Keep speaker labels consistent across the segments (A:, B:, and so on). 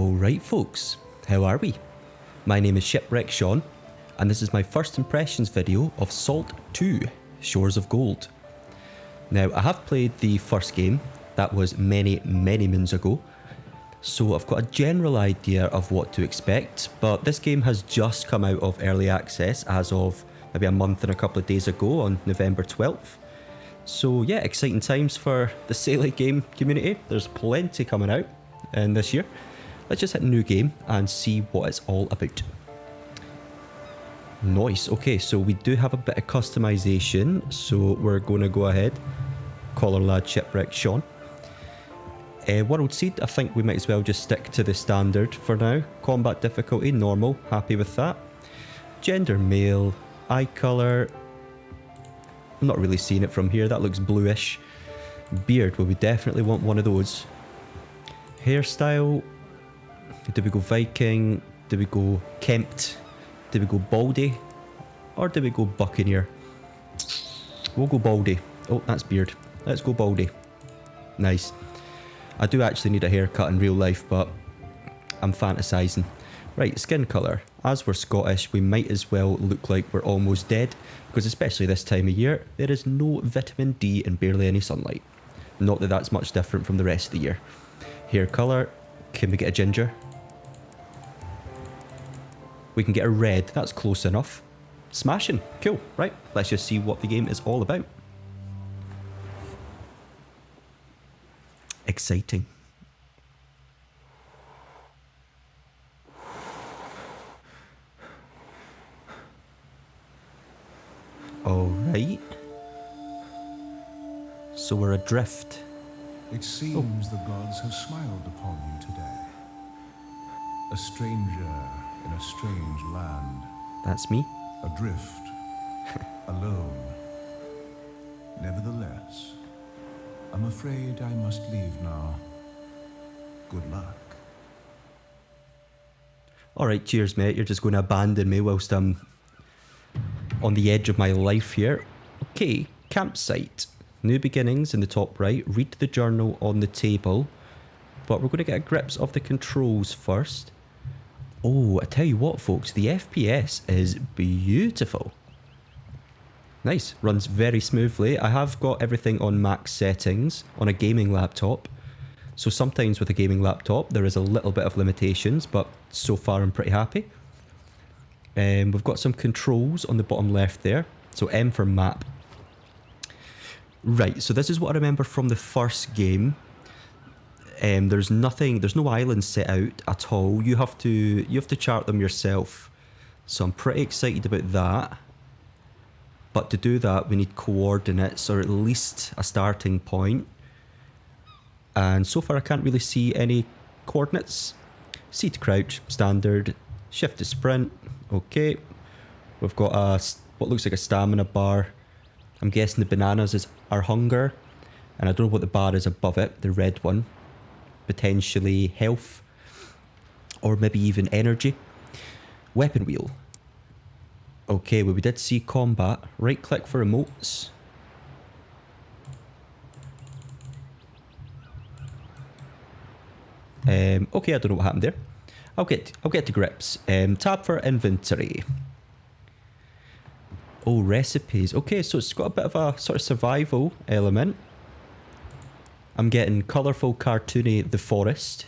A: Alright folks, how are we? My name is Shipwreck Sean, and this is my first impressions video of Salt 2, Shores of Gold. Now, I have played the first game, that was many moons ago, so I've got a general idea of what to expect, but this game has just come out of early access as of maybe a month and a couple of days ago on November 12th. So yeah, exciting times for the Sailor game community. There's plenty coming out in this year. Let's just hit new game and see what it's all about. Nice. Okay, so we do have a bit of customization, so we're going to go ahead. Call our lad Shipwreck Sean. World seed, I think we might as well just stick to the standard for now. Combat difficulty, normal, happy with that. Gender, male. Eye colour, I'm not really seeing it from here, that looks bluish. Beard, well we definitely want one of those. Hairstyle, do we go Viking, do we go Kempt, do we go Baldy, or do we go Buccaneer? We'll go Baldy. Oh, that's beard. Let's go Baldy. Nice. I do actually need a haircut in real life, but I'm fantasising. Right, skin colour. As we're Scottish, we might as well look like we're almost dead, because especially this time of year, there is no vitamin D and barely any sunlight. Not that that's much different from the rest of the year. Hair colour, can we get a ginger? We can get a red, that's close enough. Smashing, cool, right, let's just see what the game is all about. Exciting. Alright. So we're adrift.
B: It seems the gods have smiled upon you today. A stranger in a strange land.
A: That's me.
B: Adrift. Alone. Nevertheless, I'm afraid I must leave now. Good luck.
A: Alright, cheers mate. You're just going to abandon me whilst I'm on the edge of my life here. Okay, campsite. New beginnings in the top right. Read the journal on the table. But we're going to get a grips of the controls first. Oh, I tell you what folks, the FPS is beautiful. Nice, runs very smoothly. I have got everything on max settings on a gaming laptop. So sometimes with a gaming laptop there is a little bit of limitations, but so far I'm pretty happy. We've got some controls on the bottom left there. So M for map. Right, so this is what I remember from the first game. There's no islands set out at all. You have to chart them yourself. So I'm pretty excited about that. But to do that we need coordinates, or at least a starting point. And so far I can't really see any coordinates. C to crouch, standard. Shift to sprint. Okay, we've got what looks like a stamina bar. I'm guessing the bananas is our hunger, and I don't know what the bar is above it, the red one. Potentially health, or maybe even energy. Weapon wheel. Okay, well we did see combat. Right click for emotes. Okay, I don't know what happened there. I'll get to grips. Tab for inventory. Oh, recipes. Okay, so it's got a bit of a sort of survival element. I'm getting colourful, cartoony, the forest.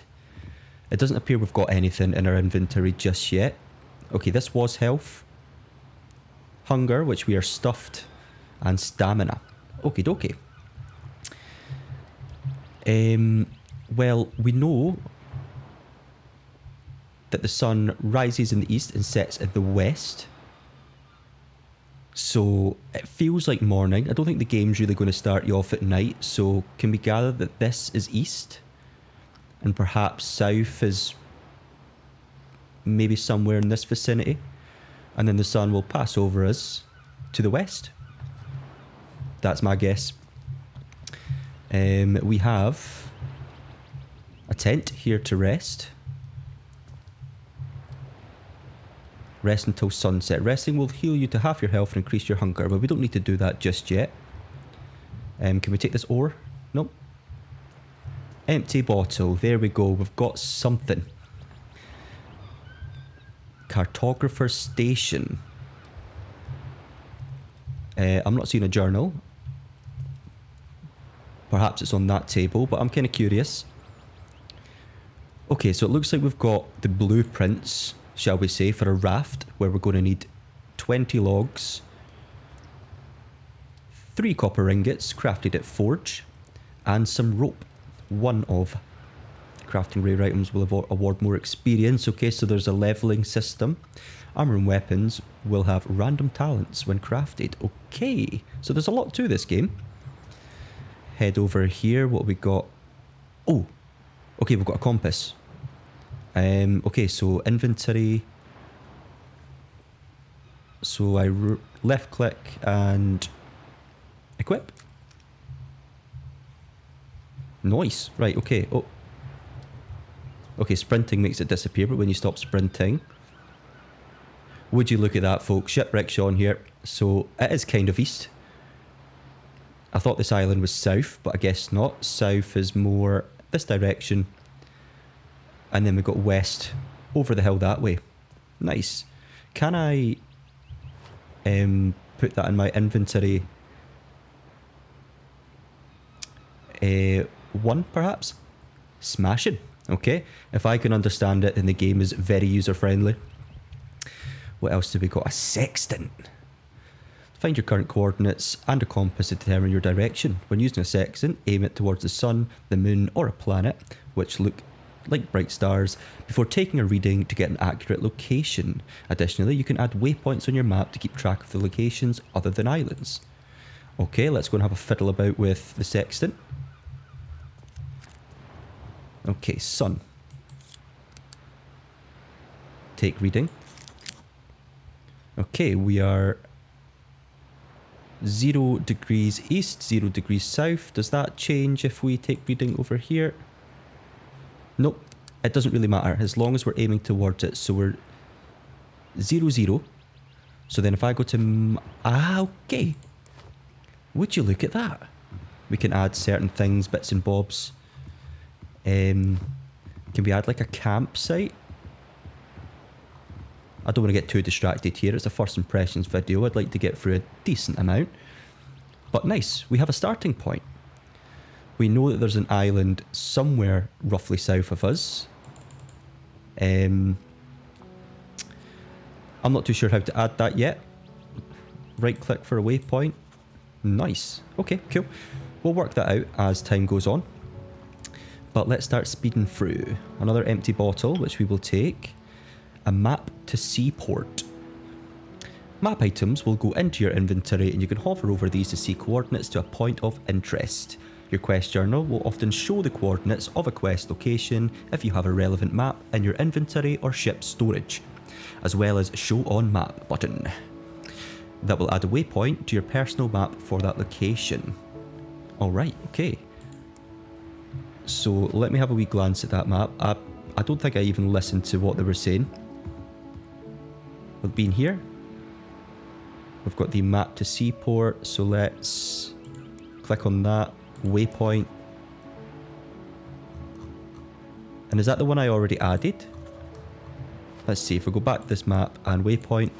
A: It doesn't appear we've got anything in our inventory just yet. Okay, this was health. Hunger, which we are stuffed. And stamina. Okie dokie. Well, we know that the sun rises in the east and sets in the west. So it feels like morning. I don't think the game's really going to start you off at night. So can we gather that this is east? And perhaps south is maybe somewhere in this vicinity. And then the sun will pass over us to the west. That's my guess. We have a tent here to rest. Rest until sunset. Resting will heal you to half your health and increase your hunger, but we don't need to do that just yet. Can we take this ore? Nope. Empty bottle. There we go. We've got something. Cartographer's Station. I'm not seeing a journal. Perhaps it's on that table, but I'm kind of curious. Okay, so it looks like we've got the blueprints, shall we say, for a raft, where we're going to need 20 logs, 3 copper ingots crafted at forge, and some rope. One of crafting rare items will award more experience. Okay, so there's a leveling system. Armor and weapons will have random talents when crafted. Okay, so there's a lot to this game. Head over here. What have we got? Oh, okay, we've got a compass. Okay, so inventory. So I left click and equip. Nice. Right, okay. Oh. Okay, sprinting makes it disappear, but when you stop sprinting... Would you look at that, folks? Shipwreck Sean here. So, it is kind of east. I thought this island was south, but I guess not. South is more this direction. And then we've got west over the hill that way. Nice. Can I put that in my inventory? 1 perhaps? Smashing. Okay. If I can understand it, then the game is very user friendly. What else do we got? A sextant. Find your current coordinates and a compass to determine your direction. When using a sextant, aim it towards the sun, the moon, or a planet, which look like bright stars, before taking a reading to get an accurate location. Additionally, you can add waypoints on your map to keep track of the locations other than islands. Okay, let's go and have a fiddle about with the sextant. Okay, sun. Take reading. Okay, we are 0 degrees east, 0 degrees south. Does that change if we take reading over here? Nope, it doesn't really matter as long as we're aiming towards it. So we're 0, 0. So then if I go to... okay. Would you look at that? We can add certain things, bits and bobs. Can we add like a campsite? I don't want to get too distracted here. It's a first impressions video. I'd like to get through a decent amount. But nice. We have a starting point. We know that there's an island somewhere roughly south of us. I'm not too sure how to add that yet. Right click for a waypoint. Nice. Okay, cool. We'll work that out as time goes on. But let's start speeding through. Another empty bottle, which we will take. A map to Seaport. Map items will go into your inventory and you can hover over these to see coordinates to a point of interest. Your quest journal will often show the coordinates of a quest location if you have a relevant map in your inventory or ship storage, as well as show on map button. That will add a waypoint to your personal map for that location. Alright, okay. So let me have a wee glance at that map. I don't think I even listened to what they were saying. We've been here. We've got the map to Seaport, so let's click on that. Waypoint. And is that the one I already added? Let's see, if we go back to this map and waypoint.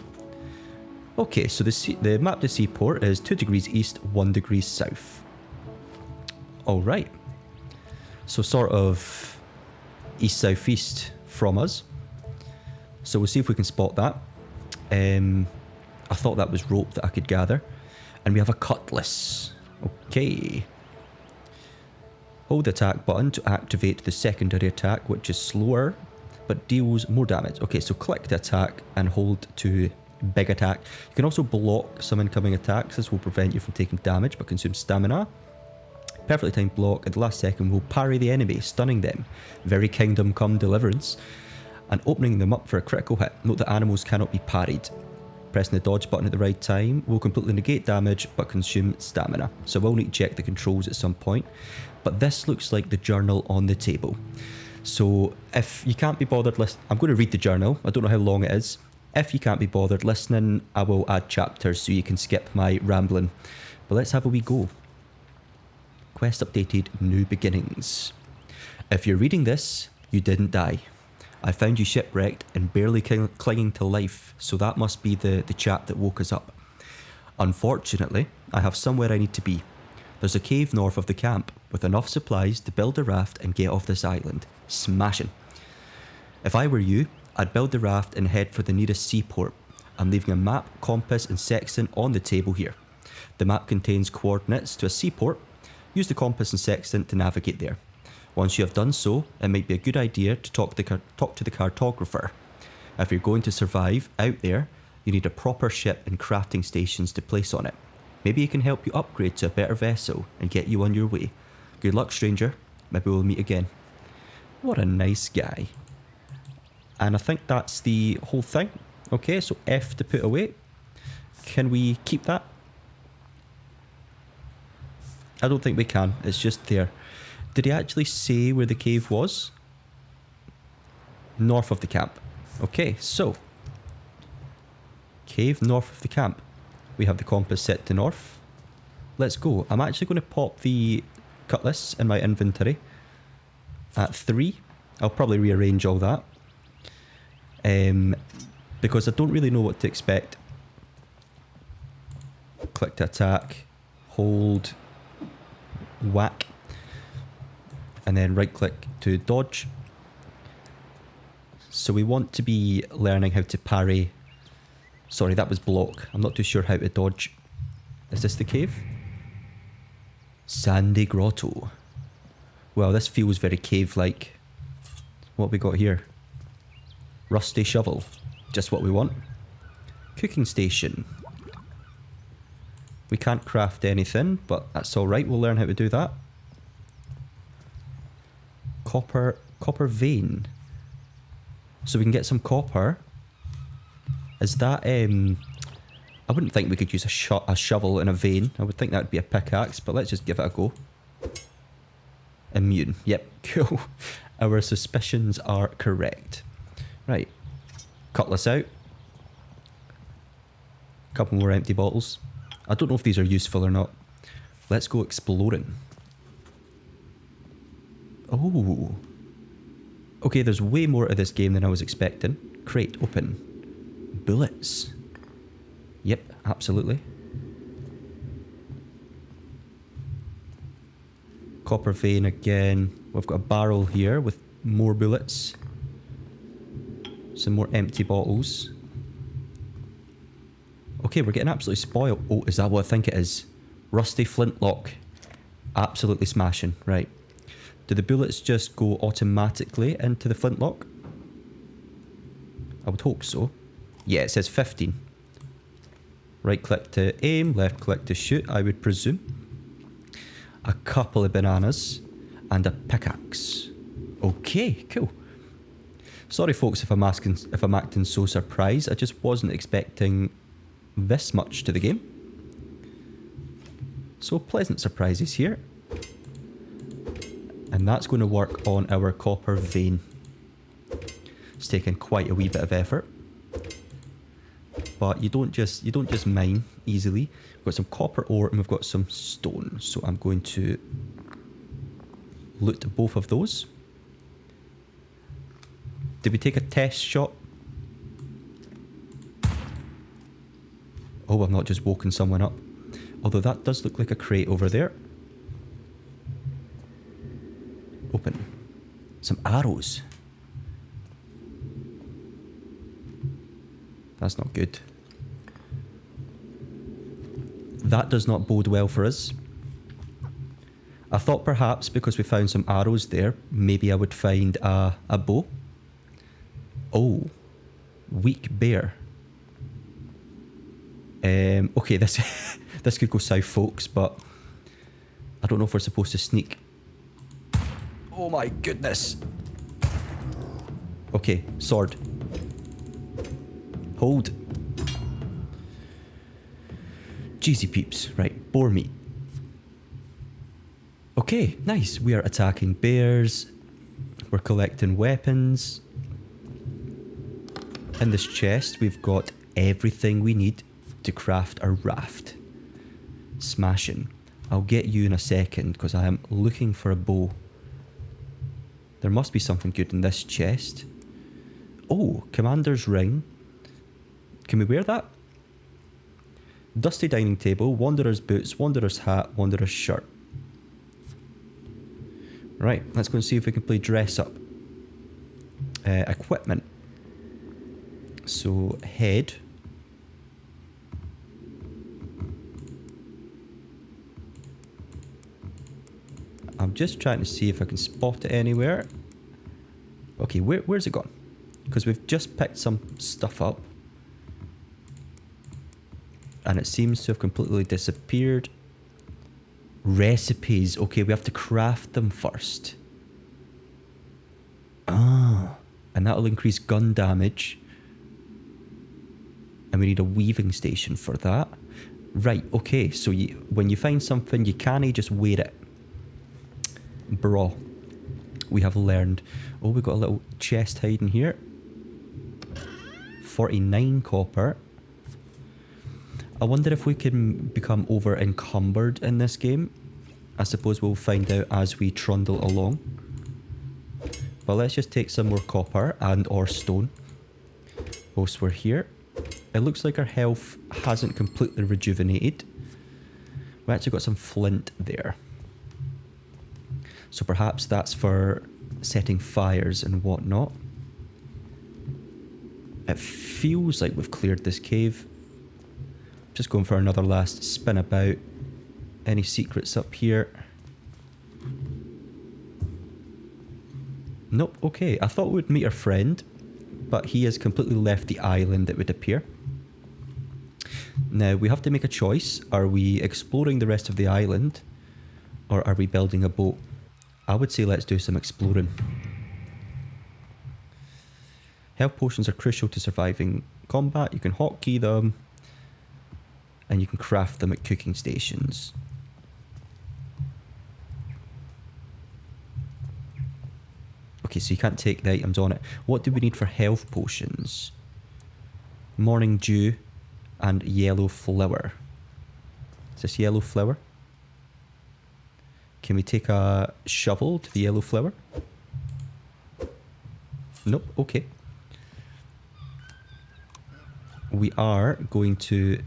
A: Okay, so the map to Seaport is 2 degrees east, 1 degree south. Alright. So sort of east-southeast from us. So we'll see if we can spot that. I thought that was rope that I could gather. And we have a cutlass. Okay. Hold the attack button to activate the secondary attack, which is slower, but deals more damage. Okay, so click to attack and hold to big attack. You can also block some incoming attacks. This will prevent you from taking damage, but consume stamina. Perfectly timed block at the last second will parry the enemy, stunning them. Very Kingdom Come Deliverance. And opening them up for a critical hit. Note that animals cannot be parried. Pressing the dodge button at the right time will completely negate damage but consume stamina. So we'll need to check the controls at some point. But this looks like the journal on the table. So if you can't be bothered listening, I'm going to read the journal. I don't know how long it is. If you can't be bothered listening, I will add chapters so you can skip my rambling. But let's have a wee go. Quest updated, new beginnings. If you're reading this, you didn't die. I found you shipwrecked and barely clinging to life, so that must be the chap that woke us up. Unfortunately, I have somewhere I need to be. There's a cave north of the camp with enough supplies to build a raft and get off this island. Smashing. If I were you, I'd build the raft and head for the nearest seaport. I'm leaving a map, compass and sextant on the table here. The map contains coordinates to a seaport. Use the compass and sextant to navigate there. Once you have done so, it might be a good idea to talk to the cartographer. If you're going to survive out there, you need a proper ship and crafting stations to place on it. Maybe he can help you upgrade to a better vessel and get you on your way. Good luck, stranger. Maybe we'll meet again. What a nice guy. And I think that's the whole thing. Okay, so F to put away. Can we keep that? I don't think we can. It's just there. Did he actually say where the cave was? North of the camp. Okay, so. Cave north of the camp. We have the compass set to north. Let's go. I'm actually going to pop the cutlass in my inventory at 3. I'll probably rearrange all that. Because I don't really know what to expect. Click to attack. Hold. Whack. And then right click to dodge. So we want to be learning how to parry. Sorry, that was block. I'm not too sure how to dodge. Is this the cave? Sandy Grotto. Well, this feels very cave-like. What have we got here? Rusty shovel. Just what we want. Cooking station. We can't craft anything, but that's alright. We'll learn how to do that. Copper vein. So we can get some copper. Is that, I wouldn't think we could use a shovel and a vein. I would think that would be a pickaxe, but let's just give it a go. Immune. Yep, cool. Our suspicions are correct. Right. Cutlass out. Couple more empty bottles. I don't know if these are useful or not. Let's go exploring. Oh. Okay, there's way more to this game than I was expecting. Crate open. Bullets. Yep, absolutely. Copper vein again. We've got a barrel here with more bullets. Some more empty bottles. Okay, we're getting absolutely spoiled. Oh, is that what I think it is? Rusty flintlock. Absolutely smashing. Right. Do the bullets just go automatically into the flintlock? I would hope so. Yeah, it says 15. Right click to aim, left click to shoot, I would presume. A couple of bananas and a pickaxe. Okay, cool. Sorry folks if I'm acting so surprised. I just wasn't expecting this much to the game. So pleasant surprises here. And that's going to work on our copper vein. It's taken quite a wee bit of effort. But you don't just mine easily. We've got some copper ore and we've got some stone. So I'm going to loot both of those. Did we take a test shot? Oh, I've not just woken someone up. Although that does look like a crate over there. Open. Some arrows. That's not good. That does not bode well for us. I thought perhaps because we found some arrows there, maybe I would find a bow. Oh. Weak bear. Okay, this this could go south, folks, but I don't know if we're supposed to sneak. Oh my goodness. Okay, sword. Hold. Cheesy peeps. Right, boar meat. Okay, nice. We are attacking bears. We're collecting weapons. In this chest, we've got everything we need to craft a raft. Smashing. I'll get you in a second because I am looking for a bow. There must be something good in this chest. Oh, Commander's Ring. Can we wear that? Dusty dining table, Wanderer's boots, Wanderer's hat, Wanderer's shirt. Right, let's go and see if we can play dress up. Equipment. So, head. I'm just trying to see if I can spot it anywhere. Okay, where's it gone? Because we've just picked some stuff up. And it seems to have completely disappeared. Recipes. Okay, we have to craft them first. Ah, and that'll increase gun damage. And we need a weaving station for that. Right, okay, so when you find something, you can't just wear it. Bro. We have learned. Oh, we've got a little chest hiding here. 49 copper. I wonder if we can become over encumbered in this game. I suppose we'll find out as we trundle along. But let's just take some more copper and or stone whilst we're here. It looks like our health hasn't completely rejuvenated. We actually got some flint there. So perhaps that's for setting fires and whatnot. It feels like we've cleared this cave. Just going for another last spin about. Any secrets up here? Nope, okay. I thought we would meet our friend, but he has completely left the island, it would appear. Now, we have to make a choice. Are we exploring the rest of the island, or are we building a boat? I would say let's do some exploring. Health potions are crucial to surviving combat. You can hotkey them, and you can craft them at cooking stations. Okay, so you can't take the items on it. What do we need for health potions? Morning dew and yellow flower. Is this yellow flower? Can we take a shovel to the yellow flower? Nope, okay. We are going to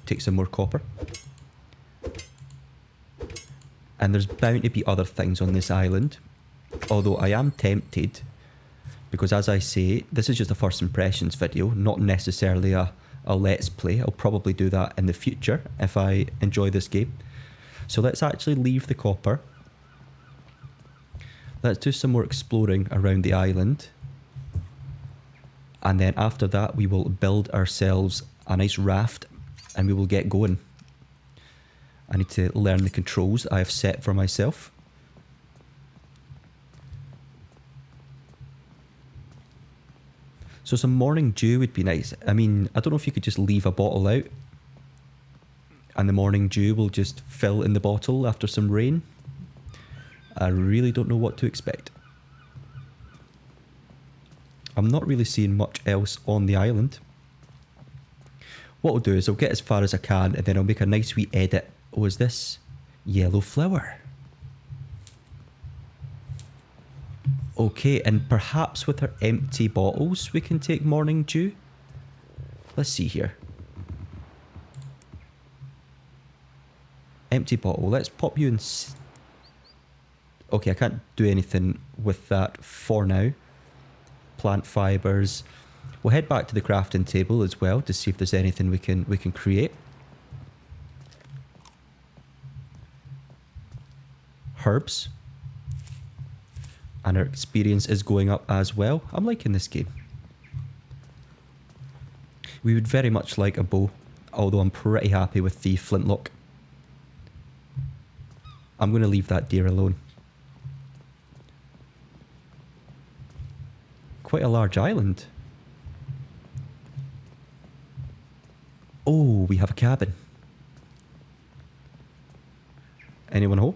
A: take some more copper. And there's bound to be other things on this island. Although I am tempted, because as I say, this is just a first impressions video, not necessarily a let's play. I'll probably do that in the future if I enjoy this game. So let's actually leave the copper. Let's do some more exploring around the island. And then after that, we will build ourselves a nice raft and we will get going. I need to learn the controls I have set for myself. So some morning dew would be nice. I mean, I don't know if you could just leave a bottle out and the morning dew will just fill in the bottle after some rain. I really don't know what to expect. I'm not really seeing much else on the island. What I'll do is I'll get as far as I can and then I'll make a nice wee edit. Oh, is this yellow flower? Okay, and perhaps with our empty bottles we can take morning dew. Let's see here. Empty bottle. Let's pop you in. Okay, I can't do anything with that for now. Plant fibers. We'll head back to the crafting table as well to see if there's anything we can create. Herbs. And our experience is going up as well. I'm liking this game. We would very much like a bow, although I'm pretty happy with the flintlock. I'm going to leave that deer alone. Quite a large island. Oh, we have a cabin. Anyone home?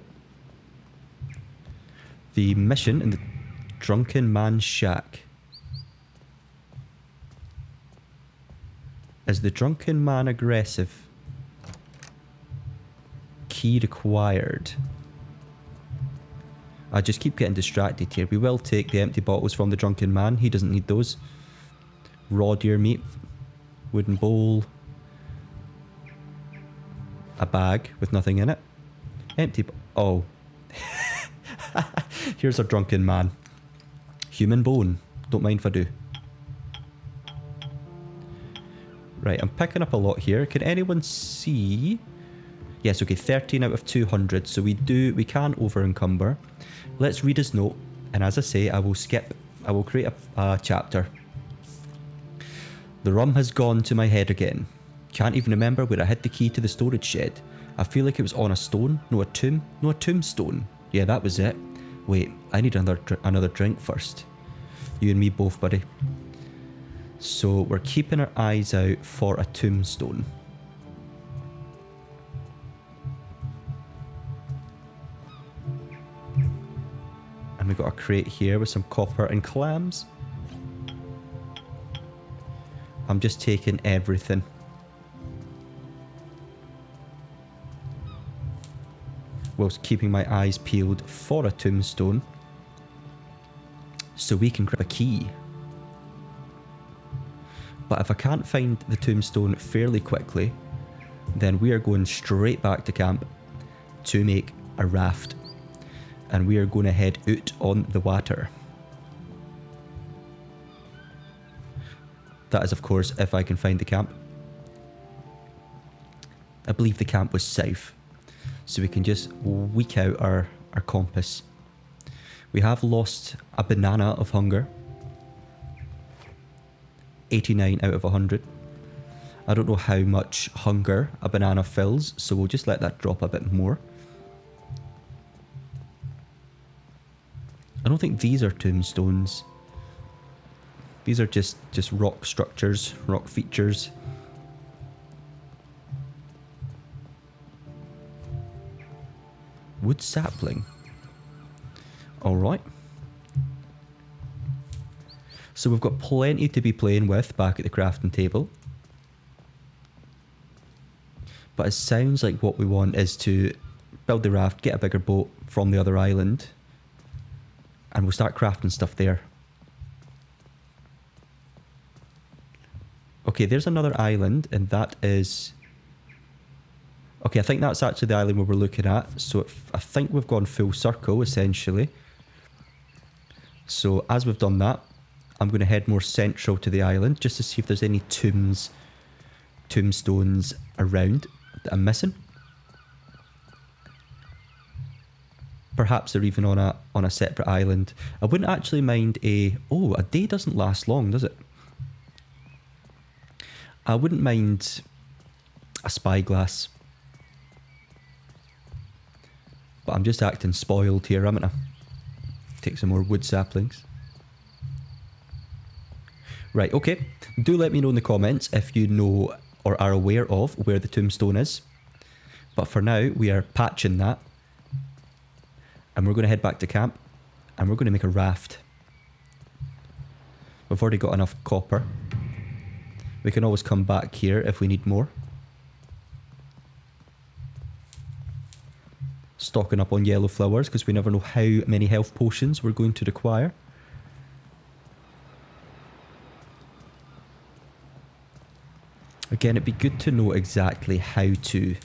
A: The mission in the Drunken Man's Shack. Is the drunken man aggressive? Key required. I just keep getting distracted here. We will take the empty bottles from the drunken man. He doesn't need those. Raw deer meat. Wooden bowl. A bag with nothing in it. Empty... Oh. Here's a drunken man. Human bone. Don't mind if I do. Right, I'm picking up a lot here. Can anyone see? Yes, okay, 13 out of 200. So we can over encumber. Let's read his note. And as I say, I will create a chapter. The rum has gone to my head again. Can't even remember where I hid the key to the storage shed. I feel like it was on a stone. No, a tomb. No, a tombstone. Yeah, that was it. Wait, I need another drink first. You and me both, buddy. So we're keeping our eyes out for a tombstone. And we've got a crate here with some copper and clams. I'm just taking everything. Whilst keeping my eyes peeled for a tombstone. So we can grab a key. But if I can't find the tombstone fairly quickly, then we are going straight back to camp to make a raft. And we are going to head out on the water. That is, of course, if I can find the camp. I believe the camp was south. So we can just weak out our compass. We have lost a banana of hunger. 89 out of 100. I don't know how much hunger a banana fills, so we'll just let that drop a bit more. I don't think these are tombstones. These are just rock structures, rock features. Wood sapling. Alright. So we've got plenty to be playing with back at the crafting table. But it sounds like what we want is to build the raft, get a bigger boat from the other island, and we'll start crafting stuff there. Okay, there's another island, and that is... Okay, I think that's actually the island we were looking at. So I think we've gone full circle, essentially. So as we've done that, I'm going to head more central to the island just to see if there's any tombstones around that I'm missing. Perhaps they're even on a separate island. I wouldn't actually mind a... Oh, a day doesn't last long, does it? I wouldn't mind a spyglass. But I'm just acting spoiled here, haven't I? Take some more wood saplings. Right, okay. Do let me know in the comments if you know or are aware of where the tombstone is. But for now, we are patching that. And we're going to head back to camp. And we're going to make a raft. We've already got enough copper. We can always come back here if we need more. Stocking up on yellow flowers because we never know how many health potions we're going to require. Again, it'd be good to know exactly how to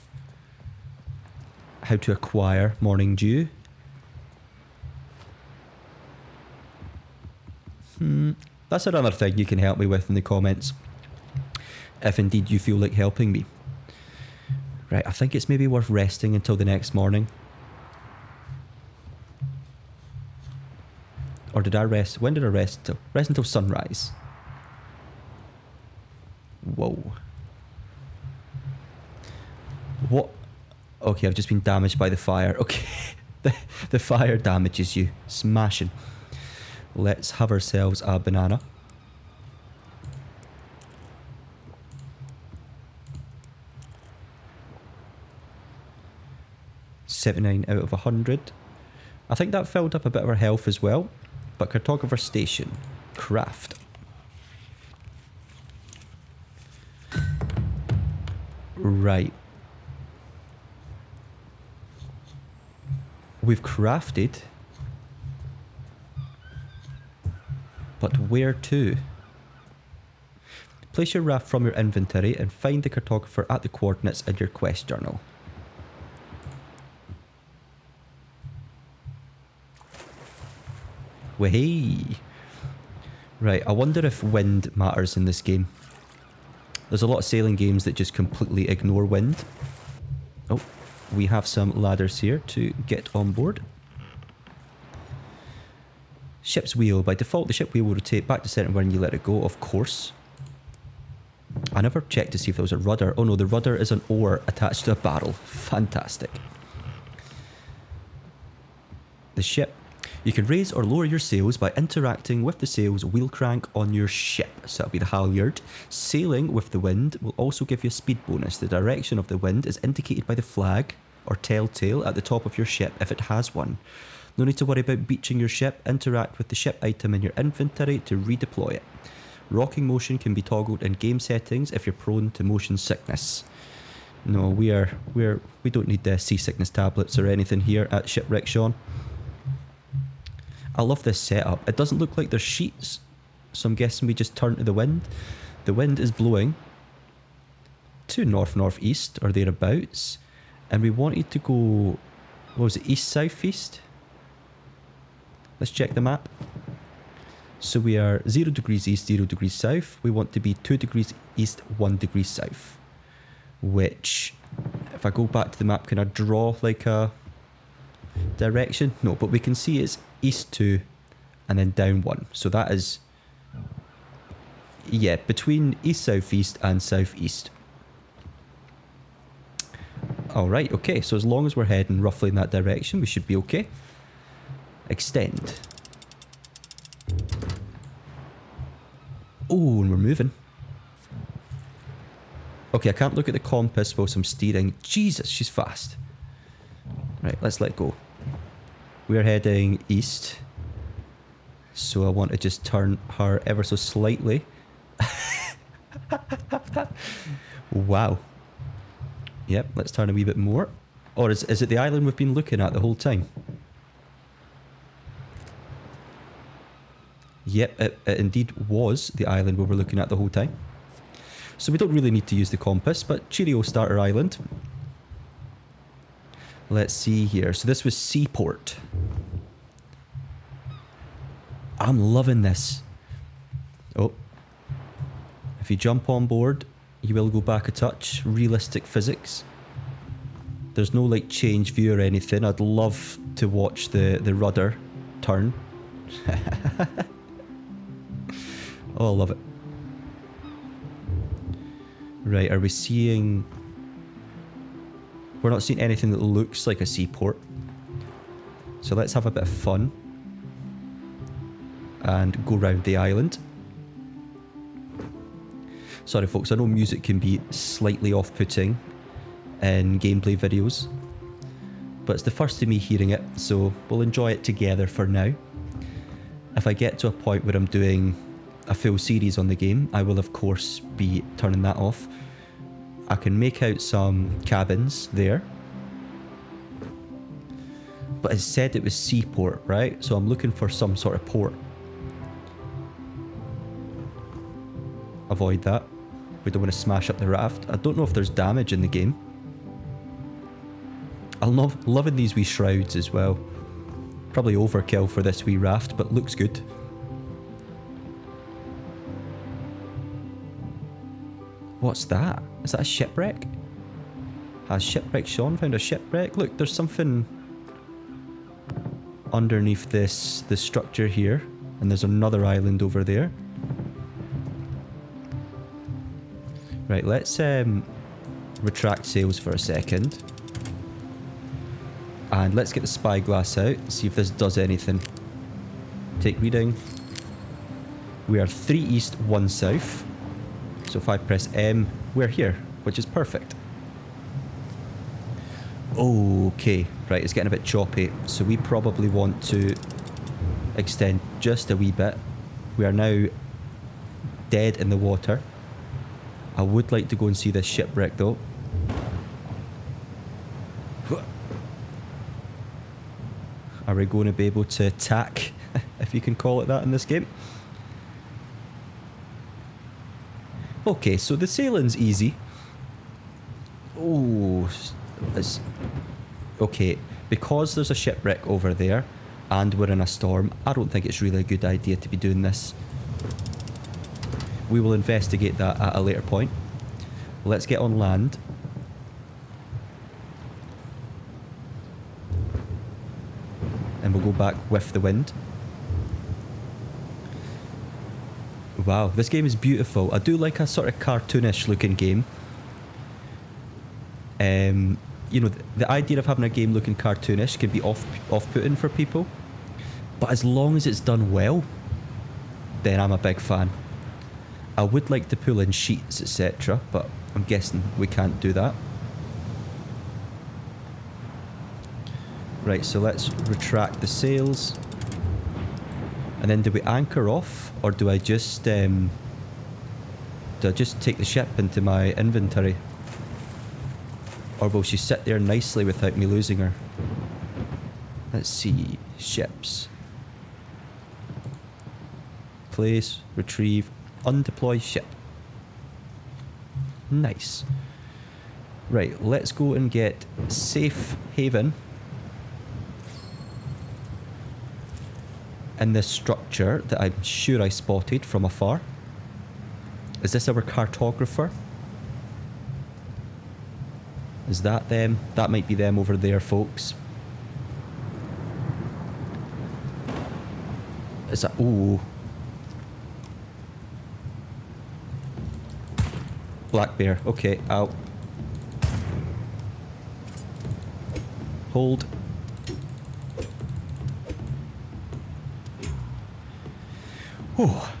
A: acquire morning dew. That's another thing you can help me with in the comments, if indeed you feel like helping me. Right, I think it's maybe worth resting until the next morning. Or did I rest? When did I rest until? Rest until sunrise. Whoa. What? Okay, I've just been damaged by the fire. Okay, the fire damages you. Smashing. Let's have ourselves a banana. $79 out of 100. I think that filled up a bit of our health as well. But cartographer station. Craft. Right. We've crafted But where to? Place your raft from your inventory and find the cartographer at the coordinates in your quest journal. Wahey! Right, I wonder if wind matters in this game. There's a lot of sailing games that just completely ignore wind. Oh, we have some ladders here to get on board. Ship's wheel. By default, the ship wheel will rotate back to center when you let it go, of course. I never checked to see if there was a rudder. Oh no, the rudder is an oar attached to a barrel. Fantastic. The ship. You can raise or lower your sails by interacting with the sails wheel crank on your ship. So that'll be the halyard. Sailing with the wind will also give you a speed bonus. The direction of the wind is indicated by the flag or telltale at the top of your ship if it has one. No need to worry about beaching your ship. Interact with the ship item in your inventory to redeploy it. Rocking motion can be toggled in game settings if you're prone to motion sickness. No, we don't need the seasickness tablets or anything here at Shipwreck Sean. I love this setup. It doesn't look like there's sheets, so I'm guessing we just turn to the wind. The wind is blowing to north-northeast or thereabouts, and we wanted to go, what was it, east-southeast? Let's check the map. So we are 0 degrees east, 0 degrees south. We want to be 2 degrees east, 1 degree south. Which, if I go back to the map, can I draw like a direction? No, but we can see it's east 2 and then down 1. So that is, yeah, between east, southeast and southeast. Alright, okay, so as long as we're heading roughly in that direction, we should be okay. Extend. Oh, and we're moving. Okay, I can't look at the compass whilst I'm steering. Jesus, she's fast. Right, let's let go. We're heading east. So I want to just turn her ever so slightly. Wow. Yep, let's turn a wee bit more. Or is it the island we've been looking at the whole time? Yep, it indeed was the island we were looking at the whole time. So we don't really need to use the compass, but cheerio starter island. Let's see here. So this was Seaport. I'm loving this. Oh. If you jump on board, you will go back a touch. Realistic physics. There's no like change view or anything. I'd love to watch the rudder turn. Oh, I love it. Right, are we seeing... We're not seeing anything that looks like a seaport. So let's have a bit of fun. And go round the island. Sorry folks, I know music can be slightly off-putting in gameplay videos. But it's the first of me hearing it, so we'll enjoy it together for now. If I get to a point where I'm doing a full series on the game, I will of course be turning that off. I can make out some cabins there. But it said it was seaport, right? So I'm looking for some sort of port. Avoid that. We don't want to smash up the raft. I don't know if there's damage in the game. I'm loving these wee shrouds as well. Probably overkill for this wee raft, but looks good. What's that? Is that a shipwreck? Has Shipwreck Sean found a shipwreck? Look, there's something underneath this structure here. And there's another island over there. Right, let's retract sails for a second. And let's get the spyglass out, see if this does anything. Take reading. We are 3 east, 1 south. So if I press M, we're here, which is perfect. Okay, right, it's getting a bit choppy. So we probably want to extend just a wee bit. We are now dead in the water. I would like to go and see this shipwreck though. Are we going to be able to attack, if you can call it that in this game? Okay, so the sailing's easy. Oh, okay, because there's a shipwreck over there and we're in a storm, I don't think it's really a good idea to be doing this. We will investigate that at a later point. Let's get on land. And we'll go back with the wind. Wow, this game is beautiful. I do like a sort of cartoonish looking game. You know, the idea of having a game looking cartoonish can be off-putting for people. But as long as it's done well, then I'm a big fan. I would like to pull in sheets, etc., but I'm guessing we can't do that. Right, so let's retract the sails. And then do we anchor off, or do I just take the ship into my inventory? Or will she sit there nicely without me losing her? Let's see. Ships. Place, retrieve, undeploy ship. Nice. Right, let's go and get safe haven in this structure that I'm sure I spotted from afar. Is this our cartographer? Is that them? That might be them over there, folks. Is that... Ooh. Black bear. Okay, out. Hold. Oh.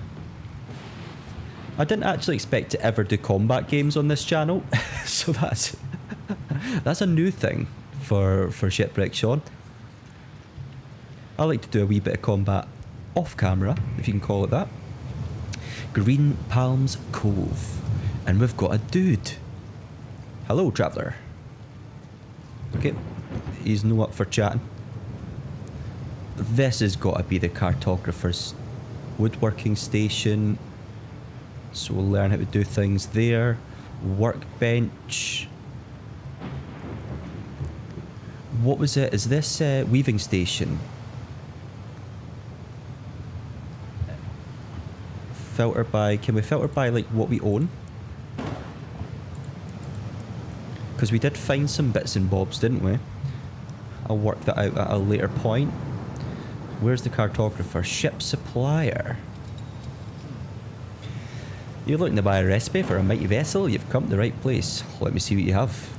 A: I didn't actually expect to ever do combat games on this channel, so that's a new thing for Shipwreck Sean. I like to do a wee bit of combat off camera, if you can call it that. Green Palms Cove, and we've got a dude. Hello, traveller. Okay, he's no up for chatting. This has got to be the cartographer's woodworking station, so we'll learn how to do things there. Workbench. What was it? Is this weaving station? Filter by... Can we filter by like what we own? Because we did find some bits and bobs, didn't we? I'll work that out at a later point. Where's the cartographer? Ship supplier. You're looking to buy a recipe for a mighty vessel? You've come to the right place. Let me see what you have.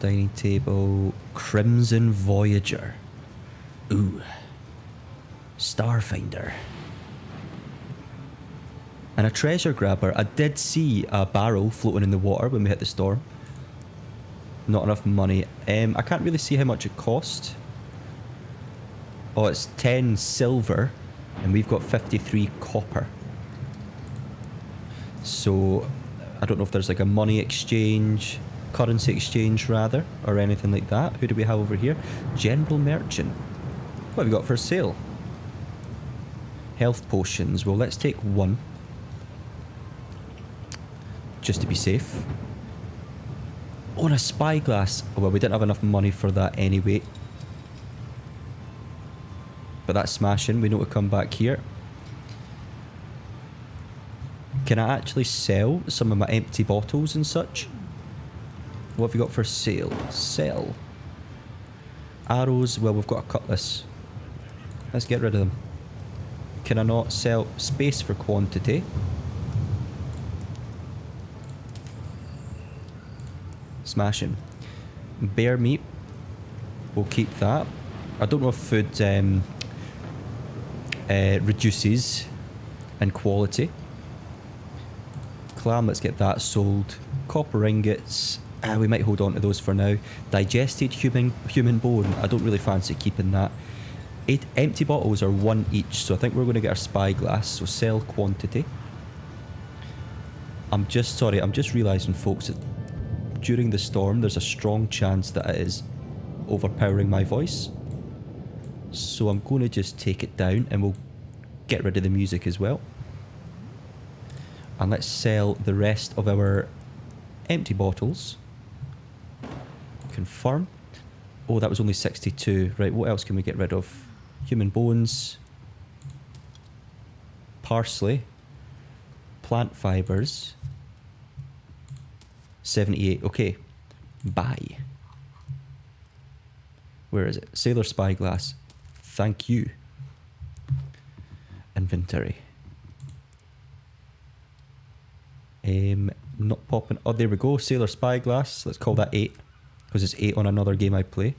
A: Dining table. Crimson Voyager. Ooh. Starfinder. And a treasure grabber. I did see a barrel floating in the water when we hit the storm. Not enough money. I can't really see how much it cost. Oh, it's 10 silver, and we've got 53 copper. So, I don't know if there's like a money exchange, currency exchange rather, or anything like that. Who do we have over here? General Merchant. What have we got for sale? Health potions. Well, let's take one. Just to be safe. Oh, and a spyglass. Oh, well, we didn't have enough money for that anyway. But that's smashing. We know to come back here. Can I actually sell some of my empty bottles and such? What have we got for sale? Sell. Arrows. Well, we've got a cutlass. Let's get rid of them. Can I not sell space for quantity? Smashing. Bear meat. We'll keep that. I don't know if food reduces in quality. Clam, let's get that sold. Copper ingots. We might hold on to those for now. Digested human bone. I don't really fancy keeping that. 8 empty bottles are 1 each, so I think we're going to get our spyglass. So sell quantity. I'm just realising, folks, that during the storm there's a strong chance that it is overpowering my voice. So I'm going to just take it down and we'll get rid of the music as well. And let's sell the rest of our empty bottles. Confirm. Oh, that was only 62. Right, what else can we get rid of? Human bones. Parsley. Plant fibres. 78. Okay. Buy. Where is it? Sailor spyglass. Thank you. Inventory. Not popping. Oh, there we go. Sailor spyglass. Let's call that 8. Because it's 8 on another game I play.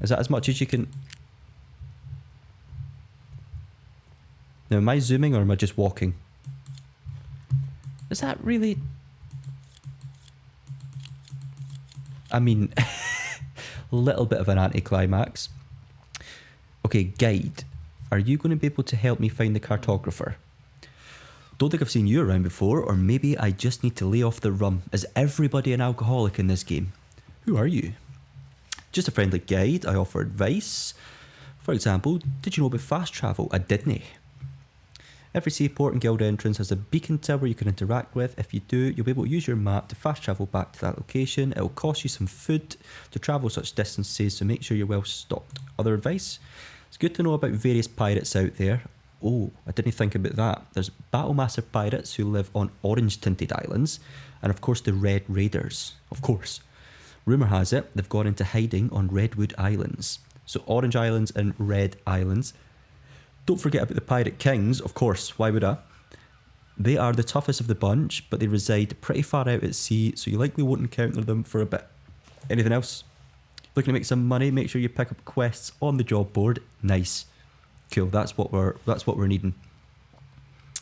A: Is that as much as you can... Now, am I zooming or am I just walking? Is that really... I mean, a little bit of an anticlimax. Okay, guide. Are you going to be able to help me find the cartographer? Don't think I've seen you around before, or maybe I just need to lay off the rum. Is everybody an alcoholic in this game? Who are you? Just a friendly guide. I offer advice. For example, did you know about fast travel? I didn't. Every seaport and guild entrance has a beacon tower you can interact with. If you do, you'll be able to use your map to fast travel back to that location. It'll cost you some food to travel such distances, so make sure you're well stocked. Other advice? It's good to know about various pirates out there. Oh, I didn't think about that. There's Battlemaster pirates who live on orange-tinted islands, and of course the Red Raiders. Of course. Rumour has it they've gone into hiding on Redwood Islands. So Orange Islands and Red Islands. Don't forget about the Pirate Kings, of course, why would I? They are the toughest of the bunch, but they reside pretty far out at sea, so you likely won't encounter them for a bit. Anything else? Looking to make some money, make sure you pick up quests on the job board. Nice. Cool, that's what we're needing.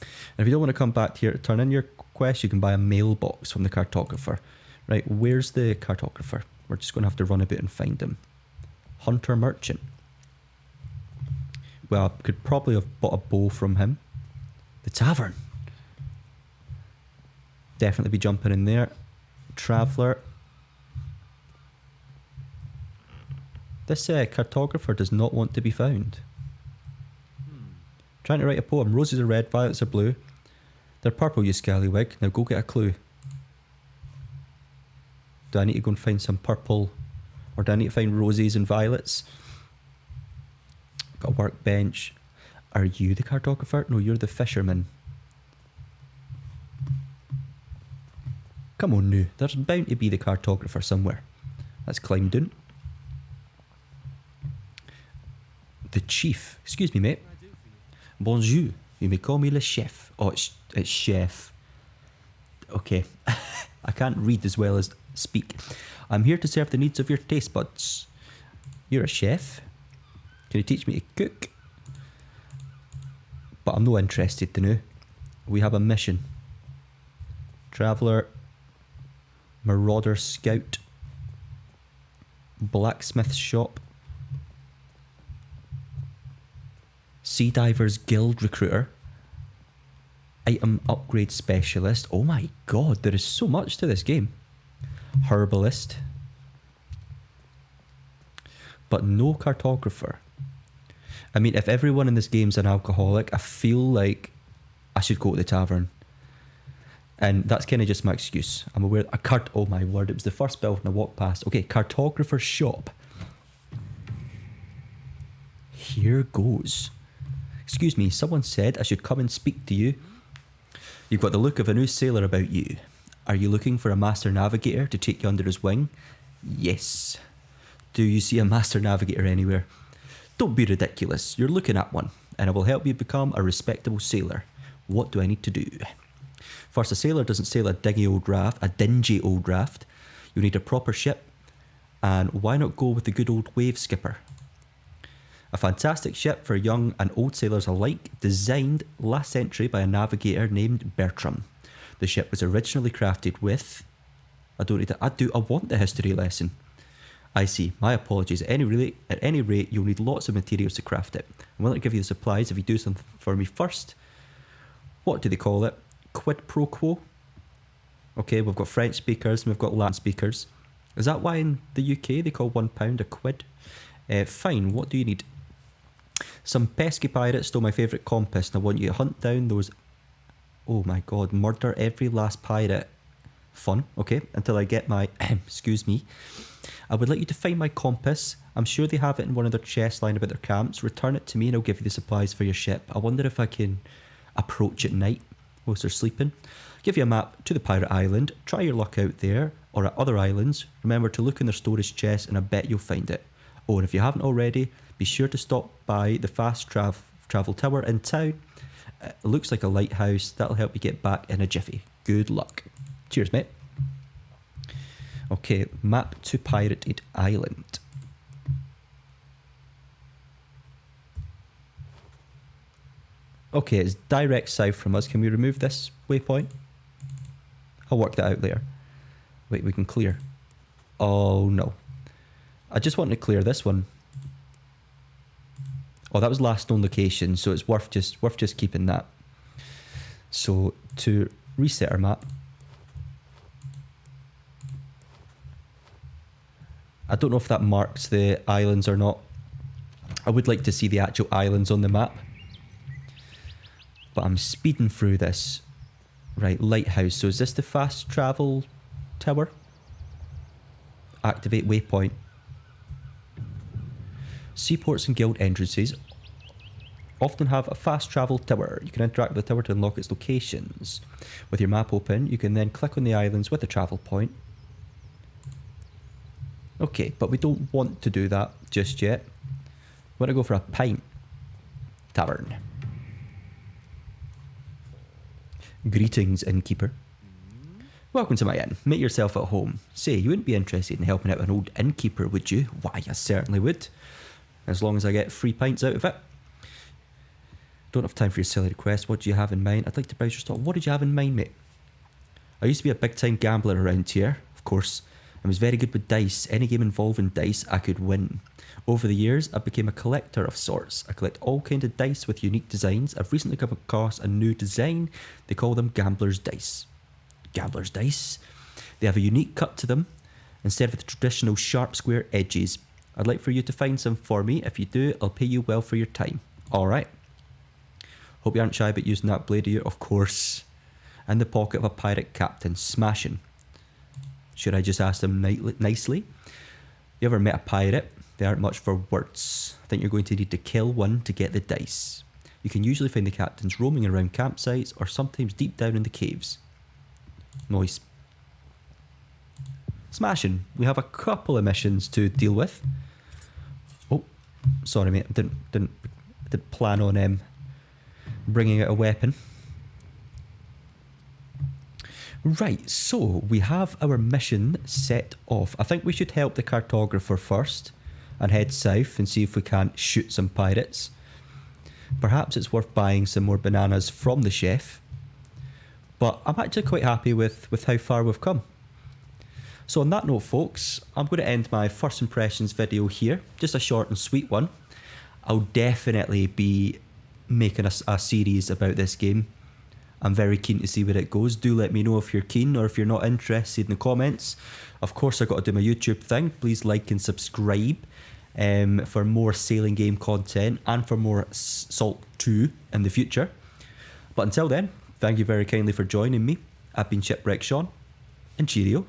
A: And if you don't want to come back here to turn in your quest, you can buy a mailbox from the cartographer. Right, where's the cartographer? We're just going to have to run a bit and find him. Hunter Merchant. Well, I could probably have bought a bow from him. The tavern. Definitely be jumping in there. Traveller. This cartographer does not want to be found. Trying to write a poem. Roses are red, violets are blue. They're purple, you scallywag. Now go get a clue. Do I need to go and find some purple? Or do I need to find roses and violets? Got a workbench. Are you the cartographer? No, you're the fisherman. Come on now. There's bound to be the cartographer somewhere. Let's climb down. The chief. Excuse me, mate. Bonjour. You may call me le chef. Oh, it's chef. Okay. I can't read as well as speak. I'm here to serve the needs of your taste buds. You're a chef? Can you teach me to cook? But I'm not interested to know. We have a mission. Traveller. Marauder Scout. Blacksmith Shop. Sea Divers Guild Recruiter. Item Upgrade Specialist. Oh my god, there is so much to this game. Herbalist. But no cartographer. I mean, if everyone in this game's an alcoholic, I feel like I should go to the tavern. And that's kind of just my excuse. I'm aware... Oh my word, it was the first building I walked past. Okay, cartographer's shop. Here goes. Excuse me, someone said I should come and speak to you. You've got the look of a new sailor about you. Are you looking for a master navigator to take you under his wing? Yes. Do you see a master navigator anywhere? Don't be ridiculous. You're looking at one, and I will help you become a respectable sailor. What do I need to do? First, a sailor doesn't sail a dingy old raft. You need a proper ship, and why not go with the good old wave skipper? A fantastic ship for young and old sailors alike, designed last century by a navigator named Bertram. The ship was originally crafted with... I want the history lesson. I see. My apologies. At any rate, you'll need lots of materials to craft it. I'm willing to give you the supplies if you do something for me first. What do they call it? Quid pro quo? Okay, we've got French speakers and we've got Latin speakers. Is that why in the UK they call £1 a quid? Fine, what do you need? Some pesky pirates stole my favourite compass and I want you to hunt down those Oh my god, murder every last pirate. Fun, okay, until I get my, excuse me. I would like you to find my compass. I'm sure they have it in one of their chests lying about their camps. Return it to me and I'll give you the supplies for your ship. I wonder if I can approach at night whilst they're sleeping. Give you a map to the pirate island. Try your luck out there or at other islands. Remember to look in their storage chest and I bet you'll find it. Oh, and if you haven't already, be sure to stop by the fast travel tower in town. It looks like a lighthouse. That'll help you get back in a jiffy. Good luck. Cheers, mate. Okay, map to Pirated Island. Okay, it's direct south from us. Can we remove this waypoint? I'll work that out later. Wait, we can clear. Oh, no. I just want to clear this one. Oh, that was last known location, so it's worth just keeping that. So, to reset our map, I don't know if that marks the islands or not. I would like to see the actual islands on the map. But I'm speeding through this. Right, lighthouse. So is this the fast travel tower? Activate waypoint. Seaports and guild entrances often have a fast travel tower. You can interact with the tower to unlock its locations. With your map open, you can then click on the islands with the travel point. Okay, but we don't want to do that just yet. We want to go for a pint tavern. Greetings, innkeeper. Welcome to my inn. Make yourself at home. Say, you wouldn't be interested in helping out an old innkeeper, would you? Why, I certainly would. As long as I get 3 pints out of it. Don't have time for your silly request. What do you have in mind? I'd like to browse your stock. What did you have in mind, mate? I used to be a big-time gambler around here, of course. I was very good with dice. Any game involving dice, I could win. Over the years, I became a collector of sorts. I collect all kinds of dice with unique designs. I've recently come across a new design. They call them Gambler's Dice. Gambler's Dice? They have a unique cut to them, instead of the traditional sharp square edges. I'd like for you to find some for me. If you do, I'll pay you well for your time. Alright. Hope you aren't shy about using that blade of yours. Of course. In the pocket of a pirate captain. Smashing. Should I just ask them nicely? You ever met a pirate? They aren't much for words. I think you're going to need to kill one to get the dice. You can usually find the captains roaming around campsites or sometimes deep down in the caves. Nice. Smashing. We have a couple of missions to deal with. Oh, sorry mate. I didn't plan on bringing out a weapon. Right, so we have our mission set off. I think we should help the cartographer first and head south and see if we can't shoot some pirates. Perhaps it's worth buying some more bananas from the chef. But I'm actually quite happy with how far we've come. So on that note, folks, I'm going to end my first impressions video here. Just a short and sweet one. I'll definitely be making a series about this game. I'm very keen to see where it goes. Do let me know if you're keen or if you're not interested in the comments. Of course, I've got to do my YouTube thing. Please like and subscribe for more sailing game content and for more Salt 2 in the future. But until then, thank you very kindly for joining me. I've been Shipwreck Sean, and cheerio.